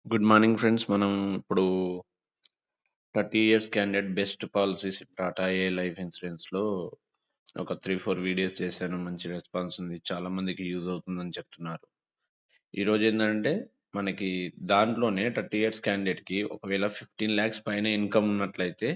Good morning friends. మనం ఇప్పుడు 30 years candidate best policies Tata A life ఇన్సూరెన్స్‌లో ఒక 3, 4 వీడియోస్ చేశాను. మంచి రెస్పాన్స్ ఉంది. చాలా మందికి యూజ్ అవుతుందని చెప్తున్నారు. ఈరోజేందంటే మనకి దాంట్లోనే 30 ఇయర్స్ క్యాండిడేట్‌కి ఒకవేళ 15,00,000 పైన ఇన్‌కమ్ ఉన్నట్లయితే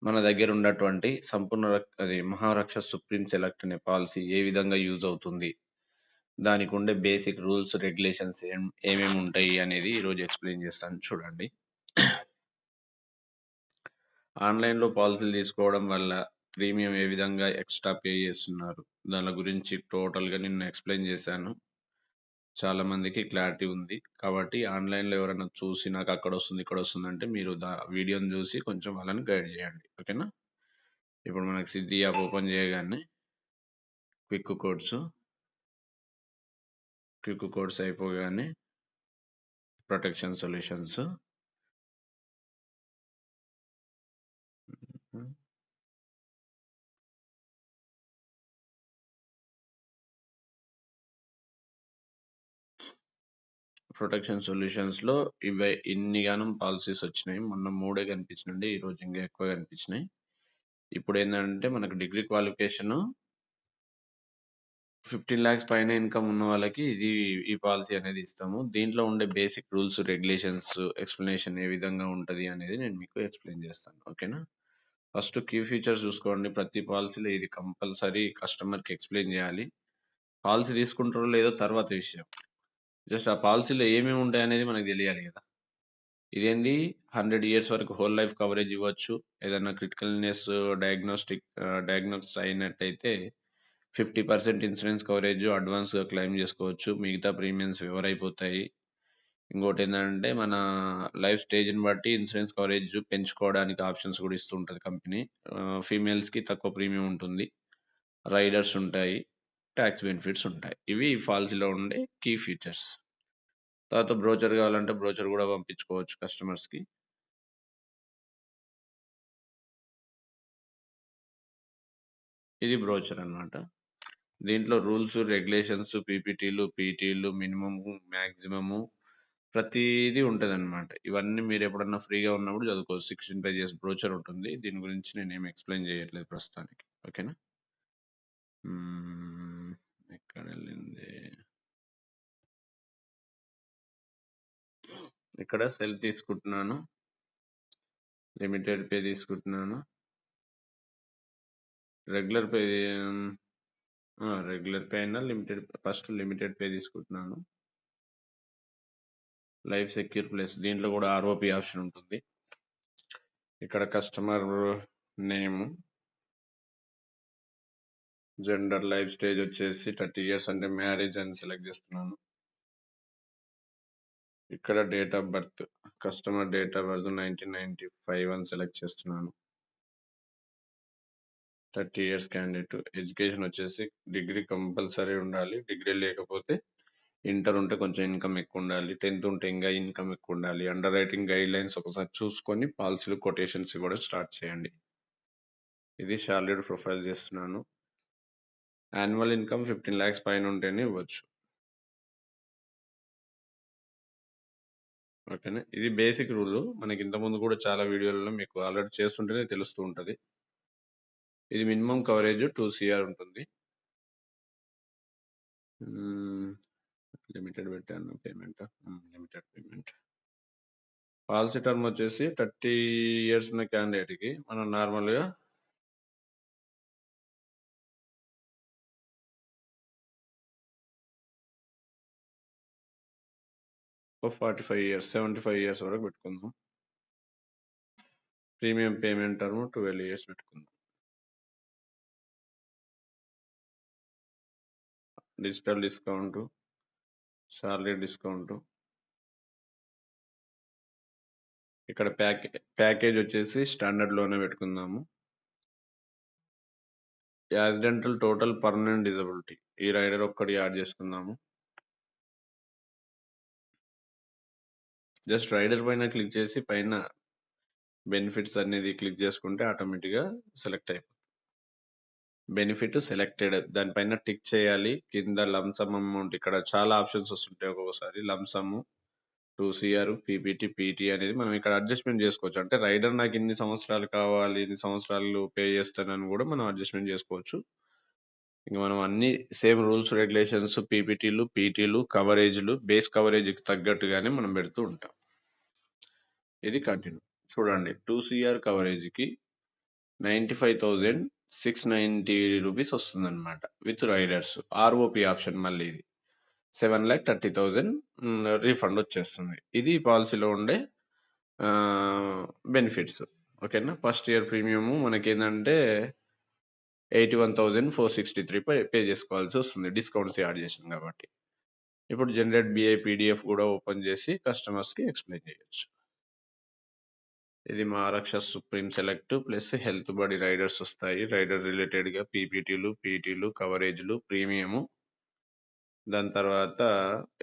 మన దగ్గర ఉన్నటువంటి సంపూర్ణ మహారక్ష సుప్రీం సెలెక్ట్ అనే పాలిసీ ఏ విధంగా యూజ్ అవుతుంది? దానికుండే బేసిక్ రూల్స్, రెగ్యులేషన్స్ ఏమేమి ఉంటాయి అనేది ఈరోజు ఎక్స్‌ప్లెయిన్ చేస్తాను చూడండి. ఆన్‌లైన్‌లో పాలిసీలు తీసుకోవడం వల్ల ప్రీమియం ఏ విధంగా ఎక్స్‌ట్రా పే చేస్తున్నారు? దాని గురించి టోటల్‌గా నిన్న ఎక్స్‌ప్లెయిన్ చేశాను. చాలా మందికి క్లారిటీ ఉంది. కాబట్టి ఆన్‌లైన్‌లో ఎవరైనా చూసి నాకక్కడొస్తుంది, ఇక్కడొస్తుందంటే మీరు వీడియోని చూసి కొంచెం వాళ్ళని గైడ్ చేయండి. ఓకేనా? ఇప్పుడు మనకి సిద్ధి యాప్ ఓపెన్ చేయగానే క్విక్ కోడ్స్, క్విక్ కోడ్స్ అయిపోగానే ప్రొటెక్షన్ సొల్యూషన్స్. ప్రొటెక్షన్ సొల్యూషన్స్‌లో ఇన్నిగానం పాలిసీస్ వచ్చినాయి. మొన్న 3 కనిపించినండి. ఈరోజు ఇంకా ఎక్కువ కనిపించినాయి. ఇప్పుడేందంటే మనకు డిగ్రీ క్వాలిఫికేషను 15,00,000 పైన ఇన్‌కమ్ ఉన్న వాళ్ళకి ఈ పాలిసీ అనేది ఇస్తాము. దీంట్లో ఉండే బేసిక్ రూల్స్, రెగ్యులేషన్స్, ఎక్స్‌ప్లనేషన్ ఏ విధంగా ఉంటది అనేది నేను మీకు ఎక్స్‌ప్లెయిన్ చేస్తాను. ఓకేనా? ఫస్ట్ కీ ఫీచర్స్ చూసుకోండి. ప్రతి పాలిసీలో ఇది కంపల్సరీ కస్టమర్‌కి ఎక్స్‌ప్లెయిన్ చేయాలి. పాలిసీ తీసుకుంటారో లేదో తర్వాత విషయం. జస్ట్ ఆ పాలిసీలో ఏమేమి ఉంటాయనేది మనకు తెలియాలి కదా! ఇదేంది 100 ఇయర్స్ వరకు హోల్ లైఫ్ కవరేజ్ ఇవ్వచ్చు. ఏదైనా క్రిటికల్ ఇల్‌నెస్ డయాగ్నోస్ అయినట్టయితే 50% ఇన్సూరెన్స్ కవరేజ్ అడ్వాన్స్‌గా క్లెయిమ్ చేసుకోవచ్చు. మిగతా ప్రీమియమ్స్ రివర్ అయిపోతాయి. ఇంకోటేందంటే మన లైఫ్ స్టేజ్‌ని బట్టి ఇన్సూరెన్స్ కవరేజ్ పెంచుకోవడానికి ఆప్షన్స్ కూడా ఇస్తూ ఉంటది కంపెనీ. ఫీమేల్స్‌కి తక్కువ ప్రీమియం ఉంటుంది. రైడర్స్ ఉంటాయి. టాక్స్ బెనిఫిట్స్ ఉంటాయి. ఇవి ఈ పాలిసీలో ఉండే కీ ఫీచర్స్. తర్వాత బ్రోచర్ కావాలంటే బ్రోచర్ కూడా పంపించుకోవచ్చు కస్టమర్స్‌కి. ఇది బ్రోచర్ అన్నమాట. దీంట్లో రూల్స్, రెగ్యులేషన్స్, పీపీటీలు, పీటీలు, మినిమము, మాక్సిమము ప్రతీదీ ఉంటదనమాట. ఇవన్నీ మీరెప్పుడన్నా ఫ్రీగా ఉన్నప్పుడు చదువుకోవచ్చు. 16 పేజెస్ బ్రోచర్ ఉంటుంది. దీని గురించి నేనేమి ఎక్స్‌ప్లెయిన్ చేయట్లేదు ప్రస్తుతానికి. ఓకేనా? హ్మ్. ఎక్కడెళ్ళింది? ఇక్కడ సెల్ తీసుకుంటున్నాను. లిమిటెడ్ పే తీసుకుంటున్నాను. రెగ్యులర్ పే రెగ్యులర్ పే అయినా ఫస్ట్ లిమిటెడ్ పే తీసుకుంటున్నాను. లైఫ్ సెక్యూర్ ప్లస్ దీంట్లో కూడా ఆర్ఓపీ ఆప్షన్ ఉంటుంది. ఇక్కడ customer name, gender, life stage వచ్చేసి 30 ఇయర్స్ అంటే మ్యారేజ్ అని సెలెక్ట్ చేస్తున్నాను. ఇక్కడ date of birth, customer date of birth 1995 అని సెలెక్ట్ చేస్తున్నాను. 30 ఇయర్స్ క్యాండిడేట్. ఎడ్యుకేషన్ వచ్చేసి డిగ్రీ కంపల్సరీ ఉండాలి. డిగ్రీ లేకపోతే ఇంటర్ ఉంటే కొంచెం ఇన్కమ్ ఎక్కువ ఉండాలి. 10th ఉంటే ఇంకా ఇన్కమ్ ఎక్కువ ఉండాలి. అండర్ రైటింగ్ గైడ్ లైన్స్ ఒకసారి చూసుకొని పాలసీలు కొటేషన్స్ కూడా స్టార్ట్ చేయండి. ఇది సాలరీ ప్రొఫైల్ చేస్తున్నాను. యాన్యువల్ ఇన్కమ్ 15,00,000 పైన ఉంటేనే ఇవ్వచ్చు. ఓకేనా? ఇది బేసిక్ రూల్. మనకి ఇంతకుముందు కూడా చాలా వీడియోలలో మీకు ఆల్రెడీ చేస్తుంటేనే తెలుస్తూ ఉంటది. ఇది మినిమం కవరేజ్ 2 సీఆర్ ఉంటుంది. లిమిటెడ్ పెట్టాను payment. Limited payment. Policy term వచ్చేసి 30 ఇయర్స్ ఉన్న క్యాండిడేట్‌కి మనం నార్మల్‌గా ఒక 45 ఇయర్స్, 75 ఇయర్స్ వరకు పెట్టుకుందాం. ప్రీమియం పేమెంట్ టర్మ్ 12 ఇయర్స్ పెట్టుకుందాం. Digital discount, salary discount. ఇక్కడ ప్యాకేజ్ వచ్చేసి స్టాండర్డ్‌లోనే పెట్టుకుందాము. Accidental total permanent disability. ఈ రైడర్ ఒక్కటి యాడ్ చేసుకుందాము. జస్ట్ రైడర్ పైన క్లిక్ చేసి పైన బెనిఫిట్స్ అనేది క్లిక్ చేసుకుంటే ఆటోమేటిక్‌గా సెలెక్ట్ అయిపోతుంది. బెనిఫిట్ సెలెక్టెడ్ దానిపైన టిక్ చేయాలి. కింద లంప్ సమ్ అమౌంట్ ఇక్కడ చాలా ఆప్షన్స్ వస్తుంటాయి ఒక్కొక్కసారి. Lump some, 2 CR, PPT, PT అనేది మనం ఇక్కడ అడ్జస్ట్‌మెంట్ జేసుకోవచ్చు. అంటే రైడర్ నాకు ఇన్ని సంవత్సరాలు కావాలి, ఇన్ని సంవత్సరాలు పే చేస్తానని గూడా మనం అడ్జస్ట్‌మెంట్ జేసుకోవచ్చు. ఇంక మనం అన్నీ సేమ్ రూల్స్, రెగ్యులేషన్స్, పీపీటీలు, పీటీలు, కవరేజ్‌లు, బేస్ కవరేజ్‌కి తగ్గట్టుగానే మనం పెడుతూ ఉంటాం. ఇది కంటిన్యూ. చూడండి 2 CR కవరేజ్‌కి 95,690 రూపీస్ వస్తుందన్నమాట. With riders. ఆర్ఓపీ ఆప్షన్ మళ్ళీ ఇది. 7,30,000 రీఫండ్ వచ్చేస్తుంది. ఇది ఈ పాలసీలో ఉండే బెనిఫిట్స్. ఓకేనా? ఫస్ట్ ఇయర్ ప్రీమియము మనకేందంటే 81,463 పే చేసుకోవాల్సి వస్తుంది. డిస్కౌంట్స్ యాడ్ చేసాం కాబట్టి. ఇప్పుడు జనరేట్ బిఐ పీడిఎఫ్ కూడా ఓపెన్ చేసి కస్టమర్స్‌కి ఎక్స్‌ప్లెయిన్ చేయొచ్చు. ఇది మా Aaraksha supreme select plus health body riders వస్తాయి. రైడర్ రిలేటెడ్‌గా పీపీటీలు, పీటీలు, కవరేజ్‌లు, ప్రీమియము. దాని తర్వాత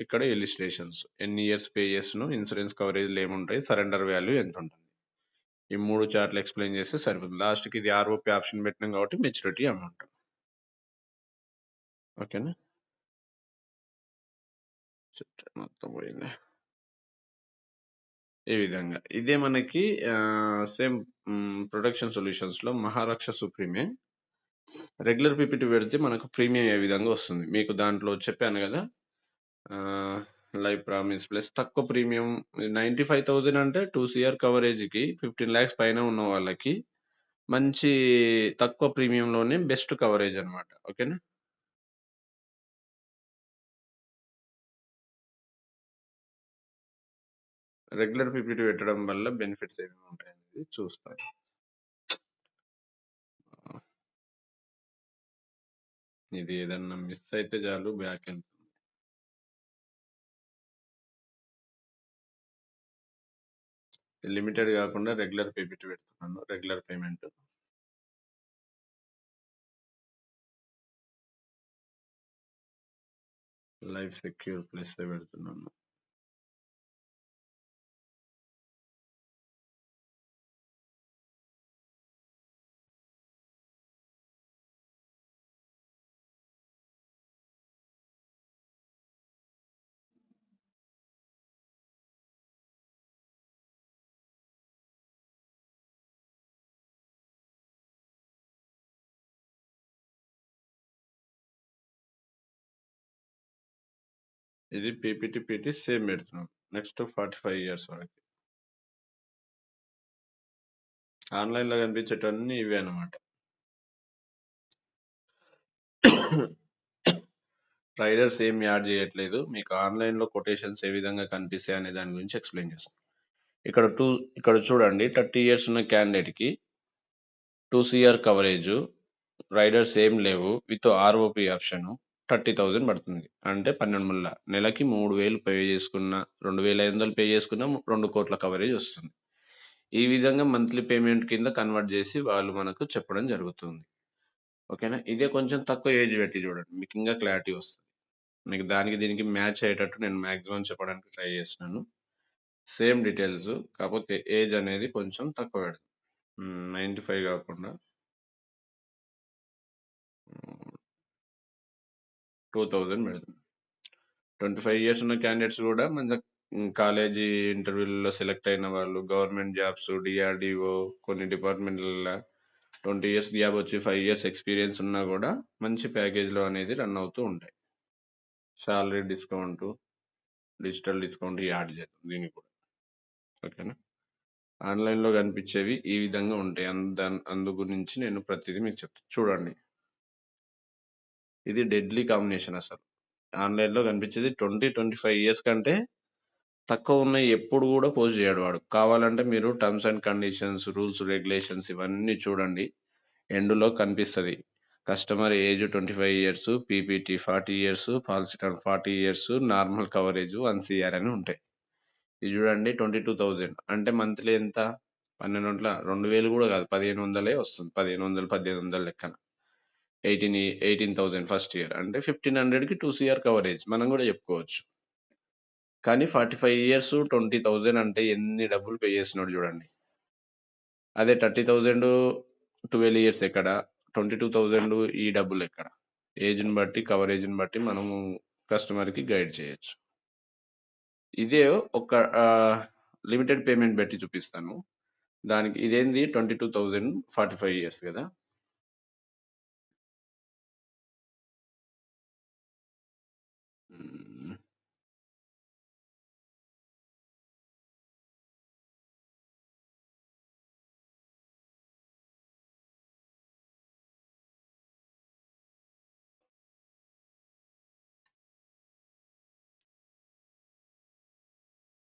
ఇక్కడ ఇలిస్ట్రేషన్స్. ఎన్ని ఇయర్స్ పే చేస్తున్నాం, ఇన్సూరెన్స్ కవరేజ్‌లు ఏముంటాయి, సరెండర్ వాల్యూ ఎంతుంటుంది. ఈ 3 చార్ట్‌లు ఎక్స్‌ప్లెయిన్ చేస్తే సరిపోతుంది. లాస్ట్‌కి ఇది ఆర్ఓపీ ఆప్షన్ పెట్టినాం కాబట్టి మెచ్యూరిటీ అమౌంట్. ఓకేనా? మొత్తం పోయింది. ఈ విధంగా. ఇదే మనకి సేమ్ ప్రొటెక్షన్ సొల్యూషన్స్‌లో మహారక్ష సుప్రీమే. రెగ్యులర్ పీపీటీ పెడితే మనకు ప్రీమియం ఏ విధంగా వస్తుంది. మీకు దాంట్లో చెప్పాను గదా! లైఫ్ ప్రామిస్ ప్లస్ తక్కువ ప్రీమియం 95,000 అంటే 2 సీఆర్ కవరేజ్‌కి 15 లాక్స్ పైన ఉన్న వాళ్ళకి మంచి తక్కువ ప్రీమియంలోనే బెస్ట్ కవరేజ్ అన్నమాట. ఓకేనా? రెగ్యులర్ పీపీటీ పెట్టడం వల్ల బెనిఫిట్స్ ఏమేమి ఉంటాయనేది చూస్తాను. ఇది ఏదన్నా మిస్ అయితే చాలు బ్యాక్ ఎళ్తుంది. లిమిటెడ్ కాకుండా రెగ్యులర్ పీపీటీ పెడుతున్నాను. Regular payment. Life secure plus పెడుతున్నాను. ఇది పీపీటీ, పీటీ సేమ్ పెడుతున్నాం. నెక్స్ట్ 45 ఇయర్స్ వరకి. ఆన్‌లైన్‌లో కనిపించేటివన్నీ ఇవే అన్నమాట. రైడర్స్ ఏం యాడ్ చేయట్లేదు. మీకు ఆన్‌లైన్‌లో కొటేషన్స్ ఏ విధంగా కనిపిస్తాయి అనే దాని గురించి ఎక్స్‌ప్లెయిన్ చేస్తాను. ఇక్కడ చూడండి 30 ఇయర్స్ ఉన్న క్యాండిడేట్‌కి 2 సీఆర్ కవరేజు, రైడర్స్ ఏం లేవు. విత్ ఆర్ఓపీ ఆప్షను 30,000 పడుతుంది. అంటే 12 ముళ్ళ. నెలకి 3,000 పే చేసుకున్న, 2,500 పే చేసుకున్న 2,00,00,000 కవరేజ్ వస్తుంది. ఈ విధంగా మంత్లీ పేమెంట్ కింద కన్వర్ట్ చేసి వాళ్ళు మనకు చెప్పడం జరుగుతుంది. ఓకేనా? ఇదే కొంచెం తక్కువ ఏజ్ పెట్టి చూడండి. మీకు ఇంకా క్లారిటీ వస్తది. మీకు దానికి దీనికి మ్యాచ్ అయ్యేటట్టు నేను మాక్సిమం చెప్పడానికి ట్రై చేస్తున్నాను. సేమ్ డీటెయిల్స్ కాకపోతే ఏజ్ అనేది కొంచెం తక్కువ పెడదాం. 95 కాకుండా 2000 పెడదాం. 25 ఇయర్స్ ఉన్న క్యాండిడేట్స్ కూడా మంచిగా కాలేజీ ఇంటర్వ్యూలలో సెలెక్ట్ అయిన వాళ్ళు, గవర్నమెంట్ జాబ్స్, డిఆర్‌డిఓ కొన్ని డిపార్ట్మెంట్‌లల్ల 20 ఇయర్స్ గ్యాప్ వచ్చి 5 ఇయర్స్ ఎక్స్‌పీరియన్స్ ఉన్నా కూడా మంచి ప్యాకేజ్‌లో అనేది రన్ అవుతూ ఉంటాయి. Salary discount, digital discount add చేద్దాం దీనికి కూడా. ఓకేనా? ఆన్‌లైన్‌లో కనిపించేవి ఈ విధంగా ఉంటాయి. అందు గురించి నేను ప్రతిదీ మీకు చెప్తాను. చూడండి. ఇది డెడ్లీ కాంబినేషన్ అసలు. ఆన్‌లైన్‌లో కనిపించేది 25 ఇయర్స్ కంటే తక్కువ ఉన్నయి ఎప్పుడు కూడా పోస్ట్ చేయడు వాడు. కావాలంటే మీరు terms and conditions, rules, regulations ఇవన్నీ చూడండి. ఎండ్‌లో కనిపిస్తది. Customer age 25 years, PPT 40 years, policy term 40 years, normal coverage 1 CR అని ఉంటాయి. ఇది చూడండి 22,000 అంటే మంత్లీ ఎంత? 1200 2000 కూడా కాదు 1500 వస్తుంది. 1500, 1800 లెక్కన. 18,000 ఫస్ట్ ఇయర్ అంటే 1500కి 2 సీఆర్ కవరేజ్ మనం కూడా చెప్పుకోవచ్చు. కానీ 45 ఇయర్స్ 20,000 అంటే ఎన్ని డబ్బులు పే చేస్తున్నాడు చూడండి. అదే 30,000 12 ఇయర్స్ ఎక్కడ? 22,000 ఈ డబ్బులెక్కడ? ఏజ్‌ని బట్టి, కవరేజ్‌ని బట్టి మనము కస్టమర్‌కి గైడ్ చేయొచ్చు. ఇదే ఒక లిమిటెడ్ పేమెంట్ పెట్టి చూపిస్తాను. దానికి ఇదేంది 22,000 45 ఇయర్స్ కదా.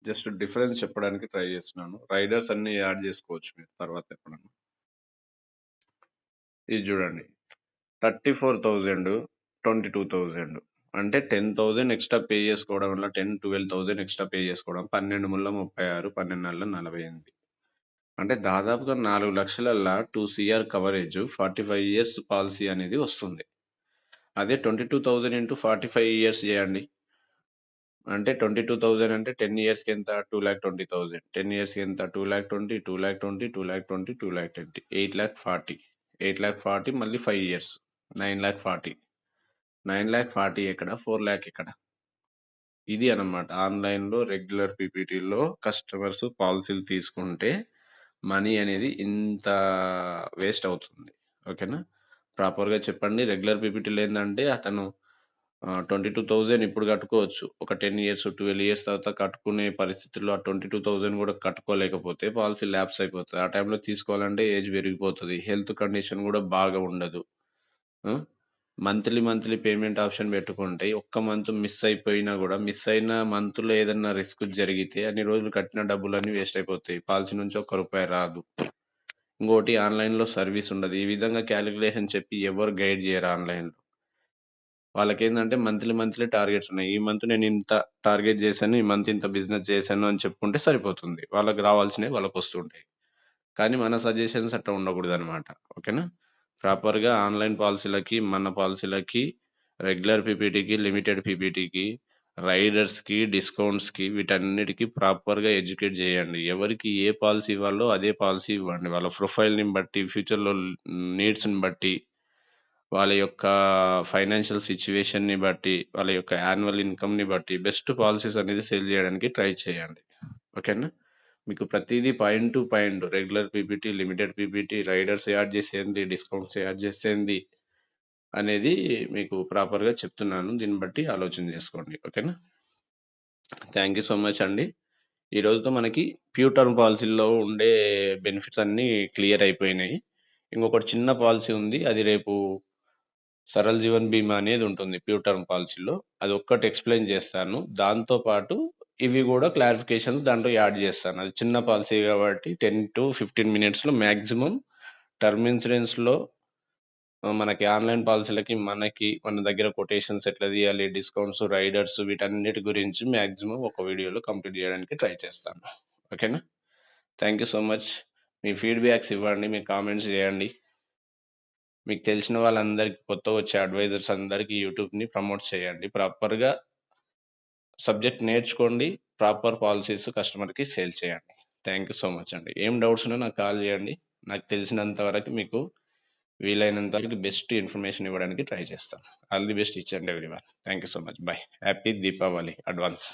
జస్ట్ డిఫరెన్స్ చెప్పడానికి ట్రై చేస్తున్నాను. రైడర్స్ అన్ని యాడ్ చేసుకోవచ్చు మీరు తర్వాత ఎప్పుడన్నా. ఇది చూడండి 34,000 22,000 అంటే 10,000 ఎక్స్ట్రా పే చేసుకోవడం వల్ల 10-12,000 ఎక్స్ట్రా పే చేసుకోవడం 12 ముళ్ళ 36 12 నెలల 48 అంటే దాదాపుగా 4 లక్షలల్లా 2 CR కవరేజ్ 45 ఇయర్స్ పాలసీ అనేది వస్తుంది. అదే 22,000 ఇంటూ 45 ఇయర్స్ చేయండి. అంటే 22,000 అంటే 10 ఇయర్స్‌కి ఎంత 2,20,000 10 ఇయర్స్‌కి ఎంత 2,20,000 2,20,000 2,20,000 2,20,000 8,40,000 8,40,000 మళ్ళీ 5 ఇయర్స్ 9,40,000 9,40,000 ఎక్కడ 4,00,000 ఎక్కడ. ఇది అన్నమాట ఆన్‌లైన్‌లో రెగ్యులర్ పీపీటీలో కస్టమర్స్ పాలసీలు తీసుకుంటే మనీ అనేది ఇంత వేస్ట్ అవుతుంది. ఓకేనా. ప్రాపర్‌గా చెప్పండి. రెగ్యులర్ పీపీటీలో ఏందంటే అతను 22,000 ఇప్పుడు కట్టుకోవచ్చు. ఒక 10 ఇయర్స్, 12 ఇయర్స్ తర్వాత కట్టుకునే పరిస్థితుల్లో ఆ 22,000 కూడా కట్టుకోలేకపోతే పాలిసీ ల్యాప్స్ అయిపోతది. ఆ టైంలో తీసుకోవాలంటే ఏజ్ పెరిగిపోతది. హెల్త్ కండిషన్ కూడా బాగా ఉండదు. మంత్లీ పేమెంట్ ఆప్షన్ పెట్టుకుంటే ఒక్క మంత్ మిస్ అయిపోయినా కూడా మిస్ అయిన మంత్‌లో ఏదన్నా రిస్క్ జరిగితే అన్ని రోజులు కట్టిన డబ్బులన్నీ వేస్ట్ అయిపోతాయి. పాలిసీ నుంచి ఒక్క రూపాయి రాదు. ఇంకోటి ఆన్‌లైన్‌లో సర్వీస్ ఉండదు. ఈ విధంగా కాలిక్యులేషన్ చెప్పి ఎవరు గైడ్ చేయరు ఆన్‌లైన్‌లో. వాళ్ళకేందంటే మంత్లీ టార్గెట్స్ ఉన్నాయి. ఈ మంత్ నేను ఇంత టార్గెట్ చేశాను. ఈ మంత్ ఇంత బిజినెస్ చేశాను అని చెప్పుకుంటే సరిపోతుంది. వాళ్ళకి రావాల్సినవి వాళ్ళకొస్తుంటాయి. కానీ మన సజెషన్స్ అట్లా ఉండకూడదనమాట. ఓకేనా. ప్రాపర్‌గా ఆన్‌లైన్ పాలిసీలకి, మన పాలిసీలకి, రెగ్యులర్ పీపీటీకి, లిమిటెడ్ పీపీటీకి, రైడర్స్‌కి, డిస్కౌంట్స్‌కి వీటన్నిటికి ప్రాపర్‌గా ఎడ్యుకేట్ చేయండి. ఎవరికి ఏ పాలిసీ ఇవ్వాలో అదే పాలిసీ ఇవ్వండి. వాళ్ళ ప్రొఫైల్‌ని బట్టి, ఫ్యూచర్‌లో నీడ్స్‌ని బట్టి, వాళ్ళ యొక్క ఫైనాన్షియల్ సిట్యుయేషన్‌ని బట్టి, వాళ్ళ యొక్క యాన్యువల్ ఇన్‌కమ్‌ని బట్టి బెస్ట్ పాలిసీస్ అనేది సేల్ చేయడానికి ట్రై చేయండి. ఓకేనా. మీకు ప్రతీదీ point to point regular PPT, limited PPT, riders add చేసేంది, డిస్కౌంట్స్ యాడ్ చేసేంది అనేది మీకు ప్రాపర్‌గా చెప్తున్నాను. దీన్ని బట్టి ఆలోచన చేసుకోండి. ఓకేనా. థాంక్ యూ సో మచ్ అండి. ఈ రోజుతో మనకి ప్యూర్ టర్మ్ పాలిసీల్లో ఉండే బెనిఫిట్స్ అన్నీ క్లియర్ అయిపోయినాయి. ఇంకొకటి చిన్న పాలిసీ ఉంది. అది రేపు సరల్ జీవన్ బీమా అనేది ఉంటుంది ప్యూర్ టర్మ్ పాలిసీలో. అదొక్కటి ఎక్స్‌ప్లెయిన్ చేస్తాను. దాంతో పాటు ఇవి గూడా క్లారిఫికేషన్స్ దాంట్లో యాడ్ చేస్తాను. అది చిన్న పాలిసీ కాబట్టి 10-15 మినిట్స్‌లో మాక్సిమం టర్మ్ ఇన్స్యూరెన్స్‌లో మనకి ఆన్‌లైన్ పాలిసీలకి, మనకి మన దగ్గర కొటేషన్స్ ఎట్లా తీయాలి, డిస్కౌంట్స్, రైడర్స్ వీటన్నిటి గురించి మాక్సిమం ఒక వీడియోలో కంప్లీట్ చేయడానికి ట్రై చేస్తాను. ఓకేనా. Thank you so much. Me feedbacks ఇవ్వండి. మీ కామెంట్స్ చేయండి. మీకు తెలిసిన వాళ్ళందరికి కొత్తగొచ్చే అడ్వైజర్స్ అందరికి యూట్యూబ్‌ని ప్రమోట్ చేయండి. ప్రాపర్‌గా సబ్జెక్ట్ నేర్చుకోండి. ప్రాపర్ పాలిసీస్ కస్టమర్‌కి సేల్ చేయండి. థాంక్ యూ సో మచ్ అండి. ఏం డౌట్స్ ఉన్నా నాకు కాల్ చేయండి. నాకు తెలిసినంత వరకు మీకు వీలైనంత వరకు బెస్ట్ ఇన్ఫర్మేషన్ ఇవ్వడానికి ట్రై చేస్తాను. All the best each and everyone. Thank you so much. By. Happy Deepavali advance.